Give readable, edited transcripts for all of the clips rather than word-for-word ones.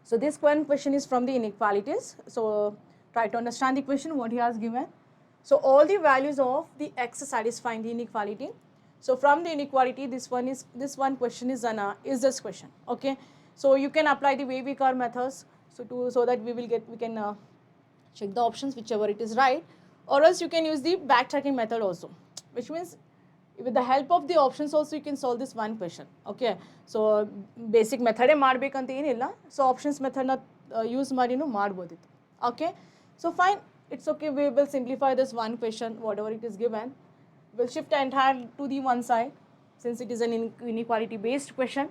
So this question is from the inequalities. So try to understand the question what he has given. So all the values of the x satisfying the inequality. So from the inequality, this one question is this question. Okay. So you can apply the wavy curve methods. So that we can check the options whichever it is right, or else you can use the backtracking method also, which means with the help of the options also you can solve this one question. Okay, so basic method ಮಾಡಬೇಕಂತ ಏನಿಲ್ಲ, so options method na use ಮಾಡಿನೂ ಮಾಡಬಹುದಿತ್ತು. Okay, so fine, it's okay, we will simplify this one question whatever it is given. We'll shift the entire to the one side since it is an inequality based question.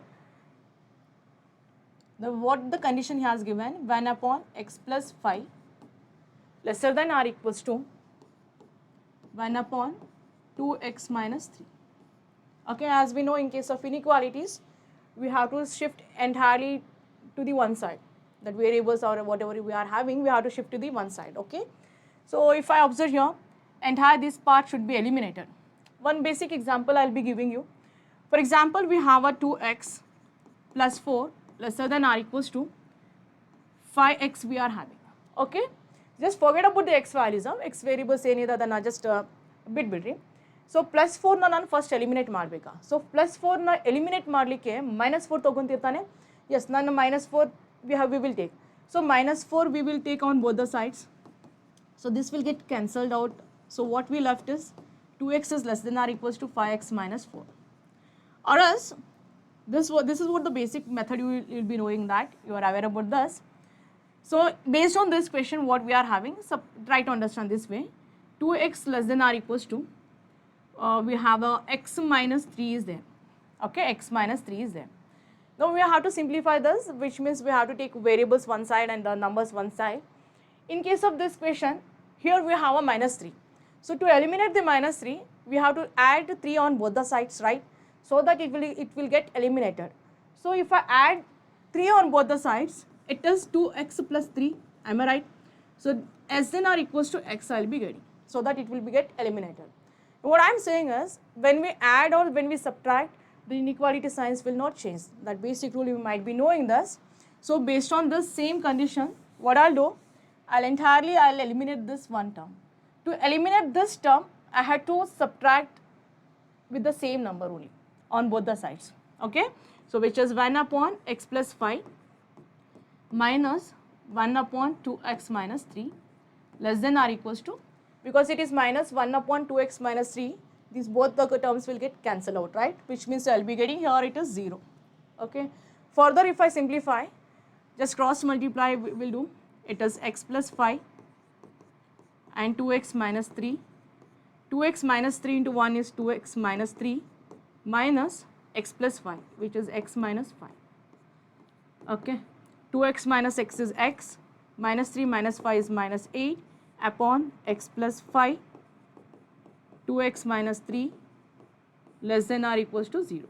What the condition he has given, 1 upon x plus 5 lesser than or equals to 1 upon 2x minus 3. Okay, as we know in case of inequalities, we have to shift entirely to the one side. That variables or whatever we are having, we have to shift to the one side. Okay, so if I observe here, entire this part should be eliminated. One basic example I'll be giving you. For example, we have a 2x plus 4 lesser than or equals to 5x we are having. Okay, just forget about the x values. X variables ಏನಿದೆ ಅದನ್ನು just ಬಿಟ್ಬಿಡ್ರಿ. So plus 4ನ ನಾನು first eliminate ಮಾಡಬೇಕಾ? So plus 4ನ eliminate ಮಾಡಲಿಕ್ಕೆ -4 ತೊಗೊಂತಿರ್ತಾನೆ. S, ನಾನು -4 we will take. So -4 we will take on both the sides. So this will get cancelled out. So what we left is 2x is less than or equals to 5x minus 4. Or else, this is what the basic method you will be knowing, that you are aware about this. So based on this question what we are having, so try to understand this way. 2x less than or equals to, we have a x minus 3 is there. Okay, x minus 3 is there. Now we have to simplify this, which means we have to take variables one side and the numbers one side. In case of this question, here we have a -3. So to eliminate the -3, we have to add 3 on both the sides, right? So that it will get eliminated. So if I add 3 on both the sides, it is 2x plus 3. Am I right? So less than or equals to x I will be getting, so that it will be get eliminated. What I am saying is, when we add or when we subtract, the inequality signs will not change. That basic rule you might be knowing this. So based on this same condition, what I'll do, I'll eliminate this one term. To eliminate this term, I had to subtract with the same number only on both the sides. Okay, so which is 1 upon x plus 5 minus 1 upon 2x minus 3 less than or equals to, because it is minus 1 upon 2x minus 3, these both the terms will get cancelled out, right? Which means I'll be getting here it is 0. Okay, further if I simplify, just cross multiply will do. It is x plus 5 and 2x minus 3. 2x minus 3 into 1 is 2x minus 3 minus x plus 5, which is x minus 5. Okay, 2x minus x is x, minus 3 minus 5 is minus 8 upon x plus 5, 2x minus 3 less than or equals to 0.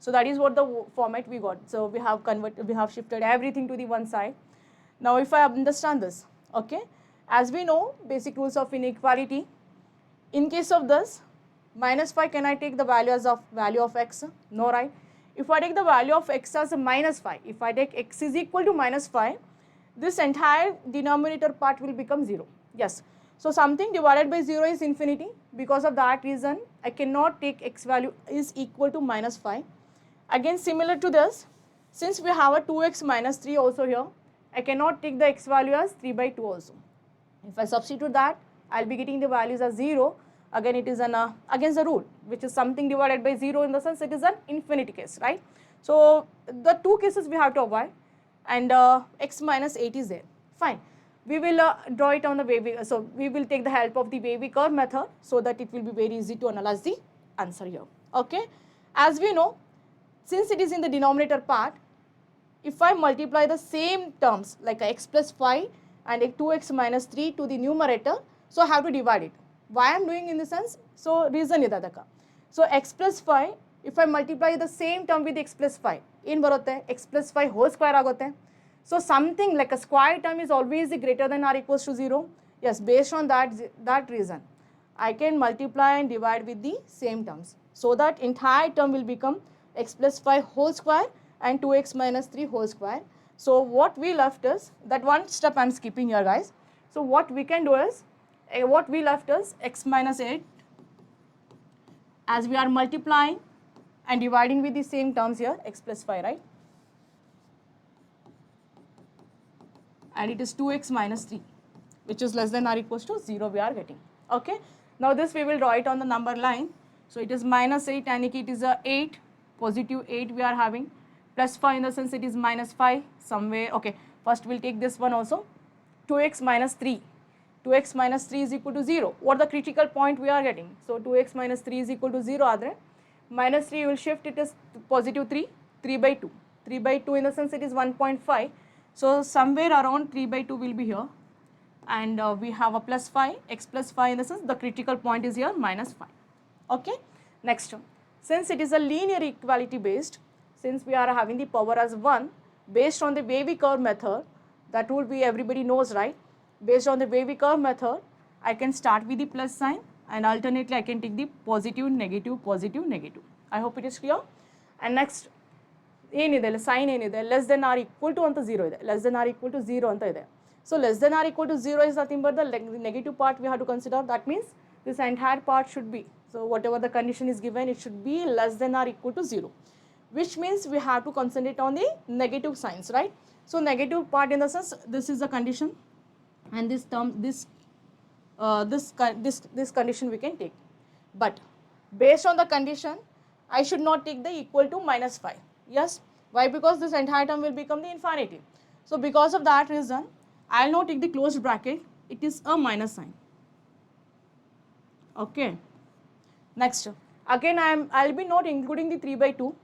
So that is what the format we got. So we have shifted everything to the one side. Now if I understand this, okay, as we know basic rules of inequality, in case of this -5, can I take the value of x? No, right? If I take the value of x as a -5, if I take x is equal to -5, this entire denominator part will become 0. Yes, so something divided by 0 is infinity. Because of that reason, I cannot take x value is equal to -5. Again, similar to this, since we have a 2x minus 3 also here, I cannot take the x value as 3 by 2 also. If I substitute that, I'll be getting the values as 0. Again, it is against the rule, which is something divided by 0, in the sense it is an infinity case, right? So the two cases we have to avoid, and x minus 8 is there. Fine. We will draw it on the wavy, so we will take the help of the wavy curve method, so that it will be very easy to analyze the answer here. Okay, as we know, since it is in the denominator part, if I multiply the same terms like x plus 5 and 2x minus 3 to the numerator, so I have to divide it. Why I am doing in the sense, so reason is that. So x plus 5, if I multiply the same term with x plus 5, in barutte x plus 5 whole square agutte. So something like a square term is always greater than or equals to 0. Yes, based on that reason, I can multiply and divide with the same terms, so that entire term will become x plus 5 whole square and 2x minus 3 whole square. So what we left is, that one step I am skipping here guys. So what we can do is, what we left is x minus 8, as we are multiplying and dividing with the same terms here, x plus 5, right? And it is 2x minus 3, which is less than or equals to 0 we are getting. Okay. Now this we will draw it on the number line. So it is minus 8 and it is a 8, positive 8 we are having, plus 5 in the sense it is minus 5 somewhere. Okay. First we'll take this one also, 2x minus 3. 2x minus 3 is equal to 0. What the critical point we are getting? So 2x minus 3 is equal to 0, are there? Minus 3 will shift, it is positive 3, 3 by 2. 3 by 2 in the sense it is 1.5. So somewhere around 3 by 2 will be here. And we have a plus 5, x plus 5 in the sense the critical point is here minus 5. Okay. Next one. Since it is a linear equality based, since we are having the power as 1, based on the wavy curve method, that would be everybody knows, right? Based on the wavy curve method, I can start with the plus sign and alternately I can take the positive, negative, positive, negative. I hope it is clear. And next, ಏನಿದೆ sign ಏನಿದೆ less than or equal to ಅಂತ 0 ಇದೆ, less than or equal to 0 ಅಂತ ಇದೆ. So less than or equal to 0 is nothing but the negative part we have to consider. That means this entire part should be, so whatever the condition is given, it should be less than or equal to 0, which means we have to concentrate on the negative signs, right? So negative part in the sense, this is the condition and this term, this condition we can take. But based on the condition, I should not take the equal to minus 5. Yes. Why? Because this entire term will become the infinity. So because of that reason, I will not take the closed bracket. It is a minus sign. Okay. Next. Again, I will be not including the 3 by 2.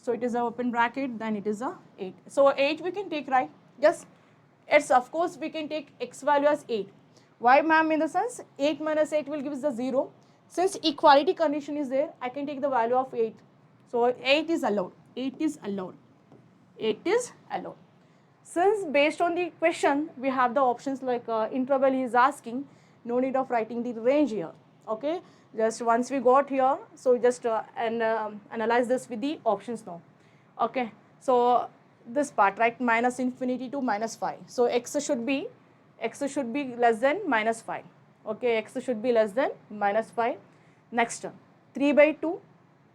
So it is a open bracket, then it is a 8. So 8 we can take, right? Yes. Yes, of course we can take x value as 8. Why, ma'am? In the sense 8 minus 8 will give us the 0. Since equality condition is there, I can take the value of 8. So 8 is allowed. 8 is allowed. 8 is allowed. Since based on the question we have the options like interval he is asking, no need of writing the range here. Okay. Just once we got here, so just analyze this with the options now. Okay. So this part, right, minus infinity to minus 5. So x should be less than minus 5. Okay, x should be less than minus 5. Next, 3 by 2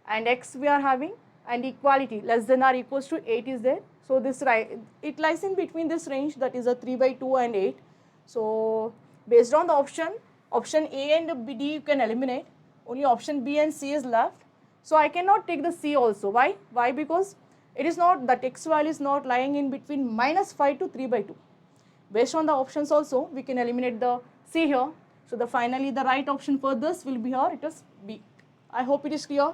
and x we are having, and equality less than or equals to 8 is there. So this, right, it lies in between this range, that is a 3 by 2 and 8. So based on the option A and B, D you can eliminate. Only option B and C is left. So I cannot take the C also. Why? Why? Because it is not, that x value is not lying in between minus 5 to 3 by 2. Based on the options also, we can eliminate the C here. So finally the right option for this will be here, it is B. I hope it is clear.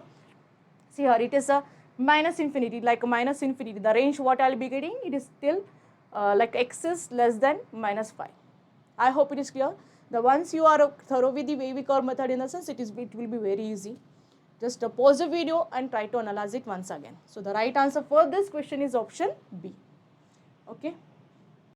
See here, it is a minus infinity, like a minus infinity. The range what I will be getting, it is still like x is less than minus 5. I hope it is clear. The once you are thorough with the wavy curve method, in the sense it will be very easy. Just pause the video and try to analyze it once again. So the right answer for this question is option B. Okay.